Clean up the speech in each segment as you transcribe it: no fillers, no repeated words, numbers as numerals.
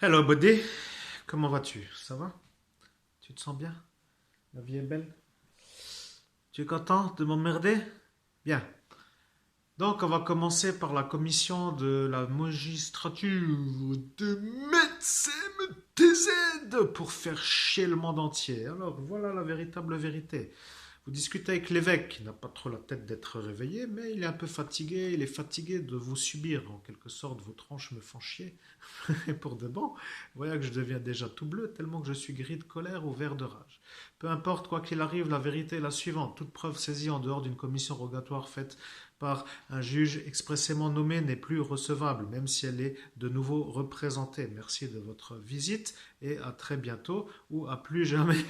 Hello buddy, comment vas-tu? Ça va? Tu te sens bien? La vie est belle? Tu es content de m'emmerder? Bien. Donc on va commencer par la commission de la magistrature de MZ pour faire chier le monde entier. Alors voilà la véritable vérité. Vous discutez avec l'évêque, qui n'a pas trop la tête d'être réveillé, mais il est un peu fatigué. Il est fatigué de vous subir. En quelque sorte, vos tranches me font chier. Et pour de bon, voilà que je deviens déjà tout bleu, tellement que je suis gris de colère ou vert de rage. Peu importe, quoi qu'il arrive, la vérité est la suivante. Toute preuve saisie en dehors d'une commission rogatoire faite par un juge expressément nommé n'est plus recevable, même si elle est de nouveau représentée. Merci de votre visite et à très bientôt ou à plus jamais.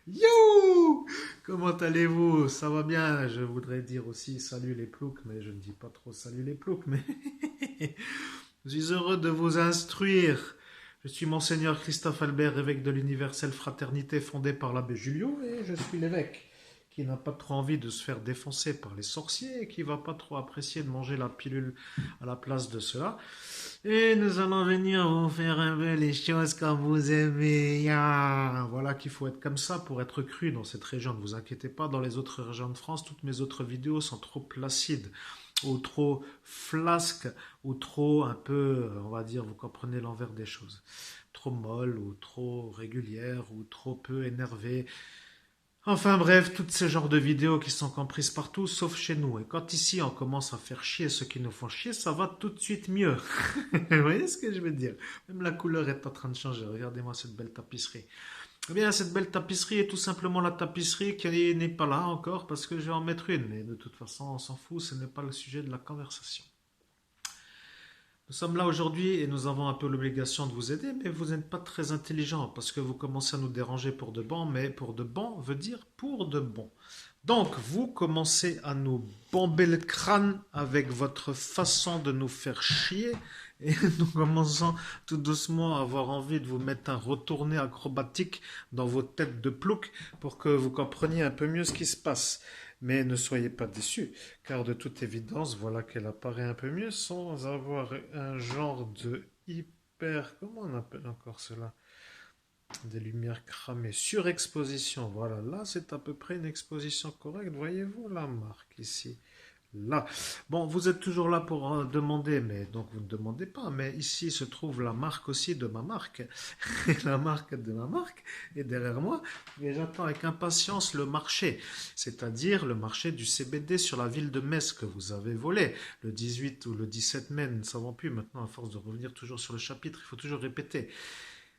You! Comment allez-vous? Ça va bien? Je voudrais dire aussi salut les ploucs, mais je ne dis pas trop salut les ploucs, mais je suis heureux de vous instruire. Je suis Monseigneur Christophe Albert, évêque de l'universelle fraternité fondée par l'abbé Julio, et je suis l'évêque qui n'a pas trop envie de se faire défoncer par les sorciers et qui va pas trop apprécier de manger la pilule à la place de cela. Et nous allons venir vous faire un peu les choses comme vous aimez. Ah, voilà qu'il faut être comme ça pour être cru dans cette région. Ne vous inquiétez pas, dans les autres régions de France, toutes mes autres vidéos sont trop placides ou trop flasques ou trop un peu, on va dire, vous comprenez l'envers des choses. Trop molles ou trop régulières ou trop peu énervées. Enfin bref, tous ces genres de vidéos qui sont comprises partout, sauf chez nous. Et quand ici on commence à faire chier ceux qui nous font chier, ça va tout de suite mieux. Vous voyez ce que je veux dire? Même la couleur est en train de changer. Regardez-moi cette belle tapisserie. Eh bien, cette belle tapisserie est tout simplement la tapisserie qui n'est pas là encore parce que je vais en mettre une. Mais de toute façon, on s'en fout, ce n'est pas le sujet de la conversation. Nous sommes là aujourd'hui et nous avons un peu l'obligation de vous aider, mais vous n'êtes pas très intelligent parce que vous commencez à nous déranger pour de bon, mais pour de bon veut dire pour de bon. Donc, vous commencez à nous bomber le crâne avec votre façon de nous faire chier et nous commençons tout doucement à avoir envie de vous mettre un retourné acrobatique dans vos têtes de plouc pour que vous compreniez un peu mieux ce qui se passe. Mais ne soyez pas déçus, car de toute évidence, voilà qu'elle apparaît un peu mieux sans avoir un genre de hyper... Comment on appelle encore cela? Des lumières cramées. Surexposition. Voilà, là c'est à peu près une exposition correcte. Voyez-vous la marque ici? Là. Bon, vous êtes toujours là pour demander, mais donc vous ne demandez pas. Mais ici se trouve la marque aussi de ma marque. La marque de ma marque est derrière moi. Et j'attends avec impatience le marché, c'est-à-dire le marché du CBD sur la ville de Metz que vous avez volé le 18 ou le 17 mai. Nous ne savons plus maintenant, à force de revenir toujours sur le chapitre, il faut toujours répéter.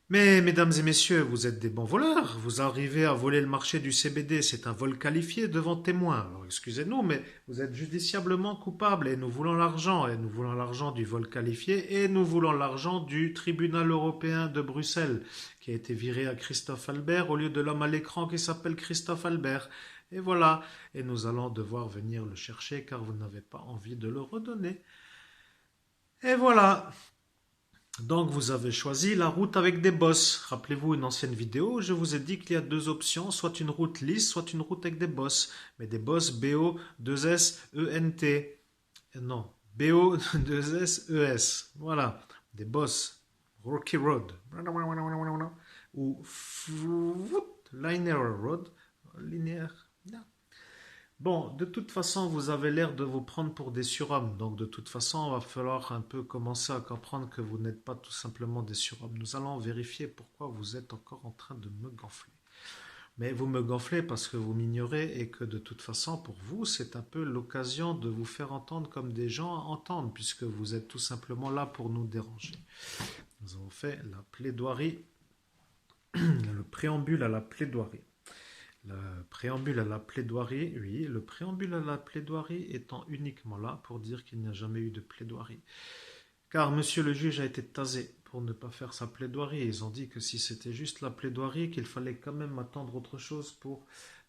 Mais, mesdames et messieurs, vous êtes des bons voleurs. Vous arrivez à voler le marché du CBD. C'est un vol qualifié devant témoins. Alors, excusez-nous, mais vous êtes justiciablement coupables et nous voulons l'argent. Et nous voulons l'argent du vol qualifié et nous voulons l'argent du tribunal européen de Bruxelles, qui a été viré à Christophe Albert au lieu de l'homme à l'écran qui s'appelle Christophe Albert. Et voilà. Et nous allons devoir venir le chercher car vous n'avez pas envie de le redonner. Et voilà. Donc vous avez choisi la route avec des bosses. Rappelez-vous une ancienne vidéo, je vous ai dit qu'il y a deux options, soit une route lisse, soit une route avec des bosses. Mais des bosses B-O-2-S-E-N-T. Non, B-O-2-S-E-S. Voilà, des bosses. Rocky Road. Ou Linear Road. Linéaire. Bon, de toute façon, vous avez l'air de vous prendre pour des surhommes. Donc, de toute façon, il va falloir un peu commencer à comprendre que vous n'êtes pas tout simplement des surhommes. Nous allons vérifier pourquoi vous êtes encore en train de me gonfler. Mais vous me gonflez parce que vous m'ignorez et que de toute façon, pour vous, c'est un peu l'occasion de vous faire entendre comme des gens entendent, puisque vous êtes tout simplement là pour nous déranger. Nous avons fait la plaidoirie, le préambule à la plaidoirie. Le préambule à la plaidoirie, oui, le préambule à la plaidoirie étant uniquement là pour dire qu'il n'y a jamais eu de plaidoirie. Car monsieur le juge a été tasé pour ne pas faire sa plaidoirie. Ils ont dit que si c'était juste la plaidoirie, qu'il fallait quand même attendre autre chose pour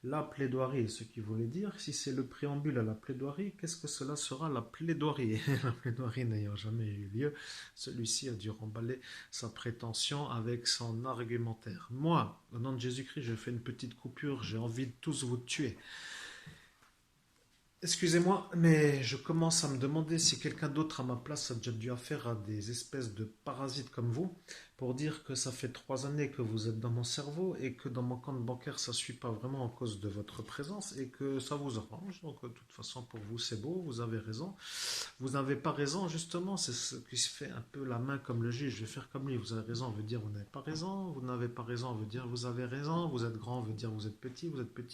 la plaidoirie. Ce qui voulait dire, si c'est le préambule à la plaidoirie, qu'est-ce que cela sera la plaidoirie? La plaidoirie n'ayant jamais eu lieu, celui-ci a dû remballer sa prétention avec son argumentaire. Moi, au nom de Jésus-Christ, je fais une petite coupure, j'ai envie de tous vous tuer. Excusez-moi, mais je commence à me demander si quelqu'un d'autre à ma place a déjà dû affaire à des espèces de parasites comme vous, pour dire que ça fait 3 années que vous êtes dans mon cerveau et que dans mon compte bancaire ça ne suit pas vraiment en cause de votre présence et que ça vous arrange. Donc de toute façon pour vous c'est beau, vous avez raison. Vous n'avez pas raison justement, c'est ce qui se fait un peu la main comme le juge. Je vais faire comme lui, vous avez raison veut dire vous n'avez pas raison, vous n'avez pas raison veut dire vous avez raison, vous êtes grand veut dire vous êtes petit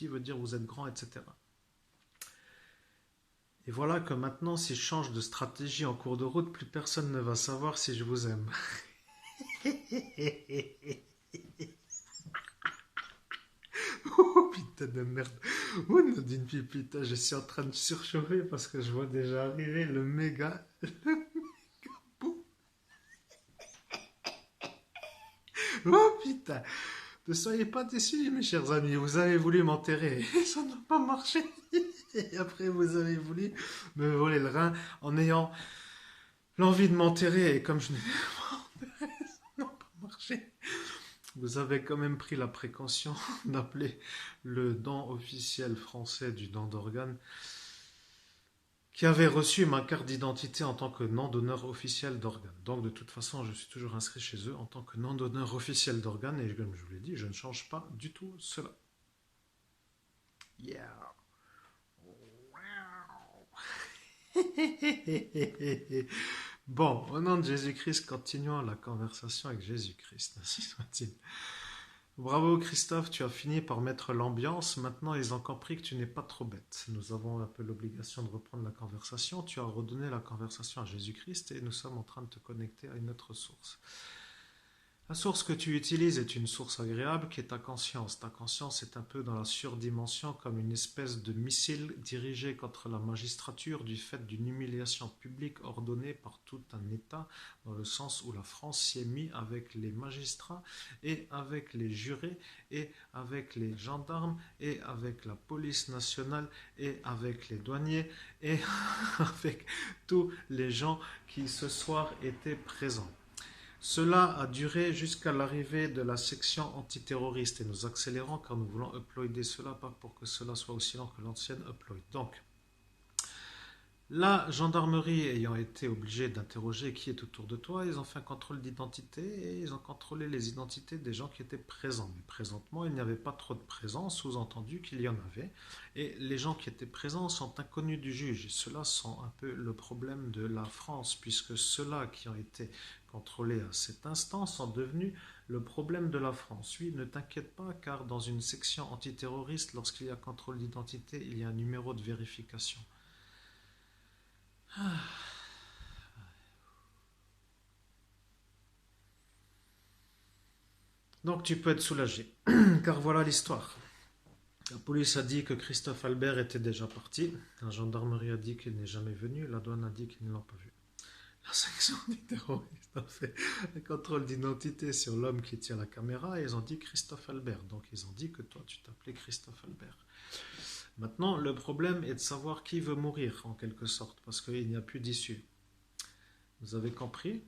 veut dire vous êtes grand, etc. Et voilà que maintenant, si je change de stratégie en cours de route, plus personne ne va savoir si je vous aime. Oh putain de merde. Oh Nadine Pipita, je suis en train de surchauffer parce que je vois déjà arriver le méga bout. Oh putain. Ne soyez pas déçus mes chers amis, vous avez voulu m'enterrer. Ça n'a pas marché. Et après vous avez voulu me voler le rein en ayant l'envie de m'enterrer. Et comme je n'ai pas marché, vous avez quand même pris la précaution d'appeler le don officiel français du don d'organes, qui avait reçu ma carte d'identité en tant que non-donneur officiel d'organes. Donc de toute façon, je suis toujours inscrit chez eux en tant que non-donneur officiel d'organes, et comme je vous l'ai dit, je ne change pas du tout cela. Yeah. Bon, au nom de Jésus-Christ, continuons la conversation avec Jésus-Christ, ainsi soit-il. Bravo Christophe, tu as fini par mettre l'ambiance. Maintenant, ils ont compris que tu n'es pas trop bête. Nous avons un peu l'obligation de reprendre la conversation. Tu as redonné la conversation à Jésus-Christ et nous sommes en train de te connecter à une autre source. La source que tu utilises est une source agréable qui est ta conscience. Ta conscience est un peu dans la surdimension comme une espèce de missile dirigé contre la magistrature du fait d'une humiliation publique ordonnée par tout un État, dans le sens où la France s'y est mise avec les magistrats et avec les jurés et avec les gendarmes et avec la police nationale et avec les douaniers et avec tous les gens qui ce soir étaient présents. Cela a duré jusqu'à l'arrivée de la section antiterroriste et nous accélérons car nous voulons uploader cela, pas pour que cela soit aussi lent que l'ancienne upload. Donc, la gendarmerie ayant été obligée d'interroger qui est autour de toi, ils ont fait un contrôle d'identité et ils ont contrôlé les identités des gens qui étaient présents. Mais présentement, il n'y avait pas trop de présents, sous-entendu qu'il y en avait. Et les gens qui étaient présents sont inconnus du juge. Et cela sent un peu le problème de la France, puisque ceux-là qui ont été contrôlés à cet instant sont devenus le problème de la France. Oui, ne t'inquiète pas, car dans une section antiterroriste, lorsqu'il y a contrôle d'identité, il y a un numéro de vérification. Donc tu peux être soulagé, car voilà l'histoire. La police a dit que Christophe Albert était déjà parti, la gendarmerie a dit qu'il n'est jamais venu, la douane a dit qu'ils ne l'ont pas vu. La section des terroristes a fait un contrôle d'identité sur l'homme qui tient la caméra et ils ont dit Christophe Albert. Donc ils ont dit que toi tu t'appelais Christophe Albert. Maintenant le problème est de savoir qui veut mourir en quelque sorte, parce qu'il n'y a plus d'issue. Vous avez compris?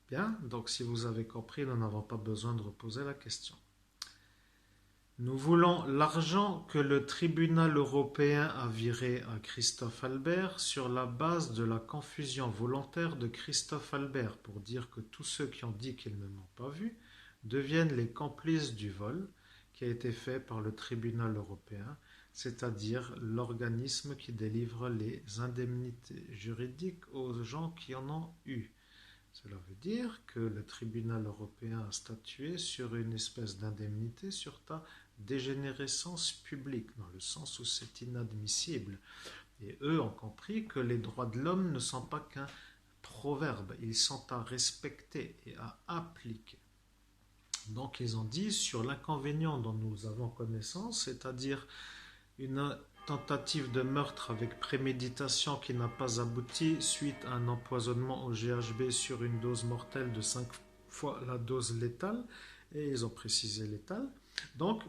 Bien, donc si vous avez compris, nous n'avons pas besoin de reposer la question. Nous voulons l'argent que le tribunal européen a viré à Christophe Albert sur la base de la confusion volontaire de Christophe Albert pour dire que tous ceux qui ont dit qu'ils ne l'ont pas vu deviennent les complices du vol qui a été fait par le tribunal européen, c'est-à-dire l'organisme qui délivre les indemnités juridiques aux gens qui en ont eu. Cela veut dire que le tribunal européen a statué sur une espèce d'indemnité sur ta dégénérescence publique, dans le sens où c'est inadmissible. Et eux ont compris que les droits de l'homme ne sont pas qu'un proverbe, ils sont à respecter et à appliquer. Donc ils ont dit sur l'inconvénient dont nous avons connaissance, c'est-à-dire une tentative de meurtre avec préméditation qui n'a pas abouti suite à un empoisonnement au GHB sur une dose mortelle de 5 fois la dose létale, et ils ont précisé létale. Donc,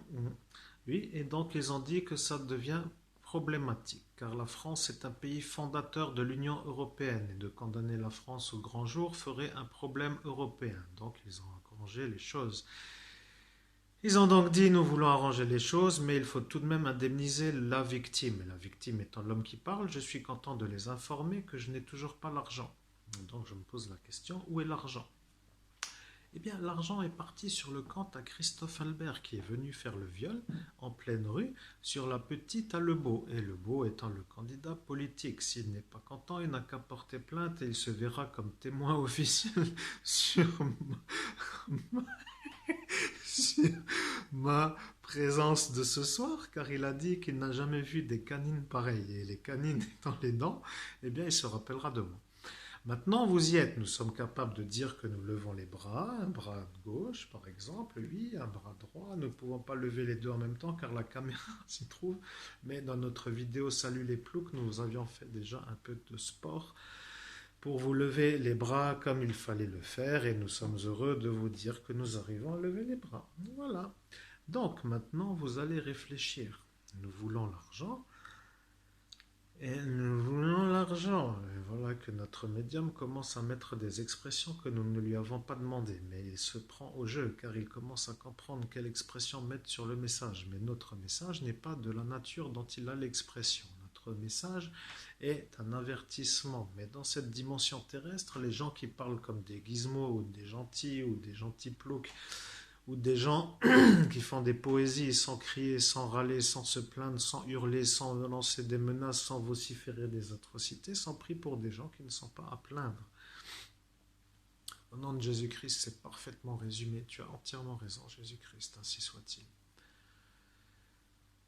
oui, et donc ils ont dit que ça devient problématique, car la France est un pays fondateur de l'Union européenne, et de condamner la France au grand jour ferait un problème européen. Donc ils ont arrangé les choses. Ils ont donc dit, nous voulons arranger les choses, mais il faut tout de même indemniser la victime. Et la victime étant l'homme qui parle, je suis content de les informer que je n'ai toujours pas l'argent. Donc je me pose la question, où est l'argent? Eh bien, l'argent est parti sur le compte à Christophe Albert, qui est venu faire le viol en pleine rue sur la petite à Lebeau. Et Lebeau étant le candidat politique, s'il n'est pas content, il n'a qu'à porter plainte et il se verra comme témoin officiel sur sur ma présence de ce soir, car il a dit qu'il n'a jamais vu des canines pareilles. Et les canines étant les dents, eh bien, il se rappellera de moi. Maintenant, vous y êtes. Nous sommes capables de dire que nous levons les bras, un bras gauche par exemple, oui, un bras droit. Nous ne pouvons pas lever les deux en même temps car la caméra s'y trouve. Mais dans notre vidéo Salut les ploucs, nous avions fait déjà un peu de sport pour vous lever les bras comme il fallait le faire et nous sommes heureux de vous dire que nous arrivons à lever les bras. Voilà. Donc maintenant, vous allez réfléchir. Nous voulons l'argent. Et nous voulons l'argent. Et voilà que notre médium commence à mettre des expressions que nous ne lui avons pas demandées. Mais il se prend au jeu car il commence à comprendre quelle expression mettre sur le message. Mais notre message n'est pas de la nature dont il a l'expression. Notre message est un avertissement. Mais dans cette dimension terrestre, les gens qui parlent comme des gizmos ou des gentils ploucs ou des gens qui font des poésies sans crier, sans râler, sans se plaindre, sans hurler, sans lancer des menaces, sans vociférer des atrocités, sont pris pour des gens qui ne sont pas à plaindre. Au nom de Jésus-Christ, c'est parfaitement résumé. Tu as entièrement raison, Jésus-Christ, ainsi soit-il.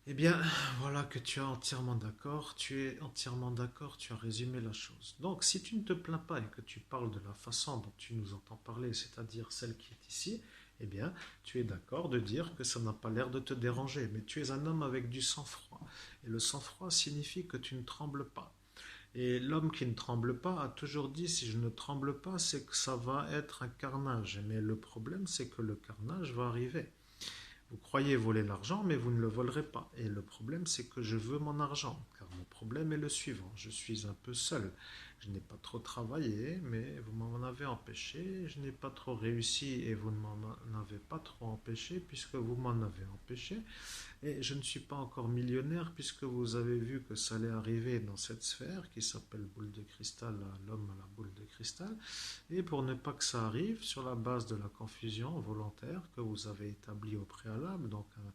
Eh bien, voilà que tu es entièrement d'accord, tu es entièrement d'accord, tu as résumé la chose. Donc, si tu ne te plains pas et que tu parles de la façon dont tu nous entends parler, c'est-à-dire celle qui est ici, eh bien, tu es d'accord de dire que ça n'a pas l'air de te déranger, mais tu es un homme avec du sang-froid. Et le sang-froid signifie que tu ne trembles pas. Et l'homme qui ne tremble pas a toujours dit, si je ne tremble pas, c'est que ça va être un carnage. Mais le problème, c'est que le carnage va arriver. Vous croyez voler l'argent, mais vous ne le volerez pas. Et le problème, c'est que je veux mon argent. Car mon problème est le suivant. Je suis un peu seul. Je n'ai pas trop travaillé, mais vous m'en avez empêché. Je n'ai pas trop réussi et vous ne m'en avez pas trop empêché, puisque vous m'en avez empêché. Et je ne suis pas encore millionnaire, puisque vous avez vu que ça allait arriver dans cette sphère qui s'appelle boule de cristal, l'homme à la boule de cristal. Et pour ne pas que ça arrive, sur la base de la confusion volontaire que vous avez établie au préalable, donc un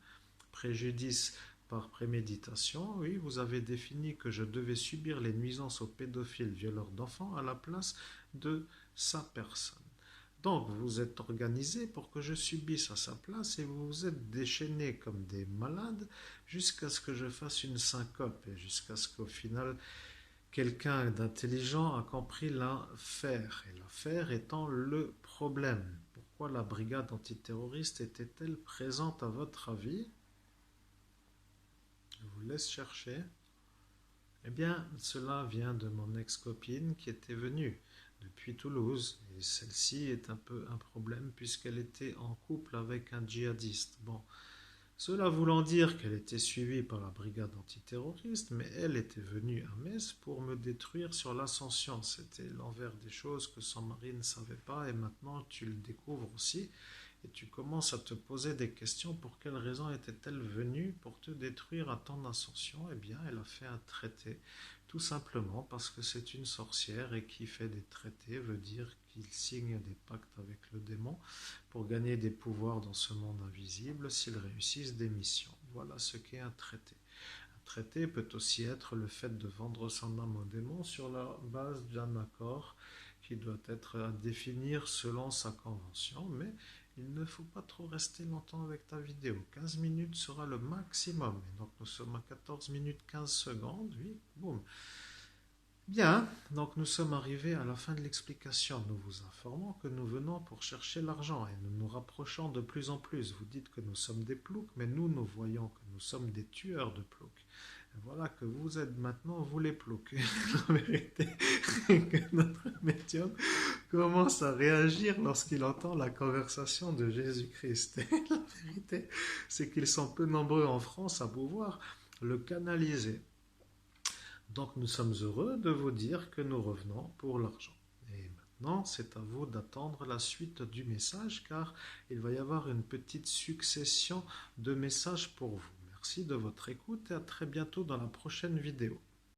préjudice par préméditation, oui, vous avez défini que je devais subir les nuisances aux pédophiles violeurs d'enfants à la place de sa personne. Donc vous vous êtes organisé pour que je subisse à sa place et vous vous êtes déchaînés comme des malades jusqu'à ce que je fasse une syncope et jusqu'à ce qu'au final quelqu'un d'intelligent a compris l'affaire. Et l'affaire étant le problème. Pourquoi la brigade antiterroriste était-elle présente à votre avis? Je vous laisse chercher. Eh bien, cela vient de mon ex-copine qui était venue depuis Toulouse. Et celle-ci est un peu un problème puisqu'elle était en couple avec un djihadiste. Bon, cela voulant dire qu'elle était suivie par la brigade antiterroriste, mais elle était venue à Metz pour me détruire sur l'ascension. C'était l'envers des choses que son mari ne savait pas et maintenant tu le découvres aussi. Et tu commences à te poser des questions. Pour quelle raison était-elle venue pour te détruire à ton ascension? Eh bien, elle a fait un traité, tout simplement parce que c'est une sorcière et qui fait des traités veut dire qu'il signe des pactes avec le démon pour gagner des pouvoirs dans ce monde invisible s'ils réussissent des missions. Voilà ce qu'est un traité. Un traité peut aussi être le fait de vendre son âme au démon sur la base d'un accord qui doit être à définir selon sa convention, mais il ne faut pas trop rester longtemps avec ta vidéo. 15 minutes sera le maximum. Et donc nous sommes à 14 minutes 15 secondes. Oui, boum. Bien, donc nous sommes arrivés à la fin de l'explication. Nous vous informons que nous venons pour chercher l'argent et nous nous rapprochons de plus en plus. Vous dites que nous sommes des ploucs, mais nous voyons que nous sommes des tueurs de ploucs. Et voilà que vous êtes maintenant, vous les ploucs. La vérité est que notre médium commence à réagir lorsqu'il entend la conversation de Jésus-Christ. Et la vérité, c'est qu'ils sont peu nombreux en France à pouvoir le canaliser. Donc nous sommes heureux de vous dire que nous revenons pour l'argent. Et maintenant, c'est à vous d'attendre la suite du message car il va y avoir une petite succession de messages pour vous. Merci de votre écoute et à très bientôt dans la prochaine vidéo.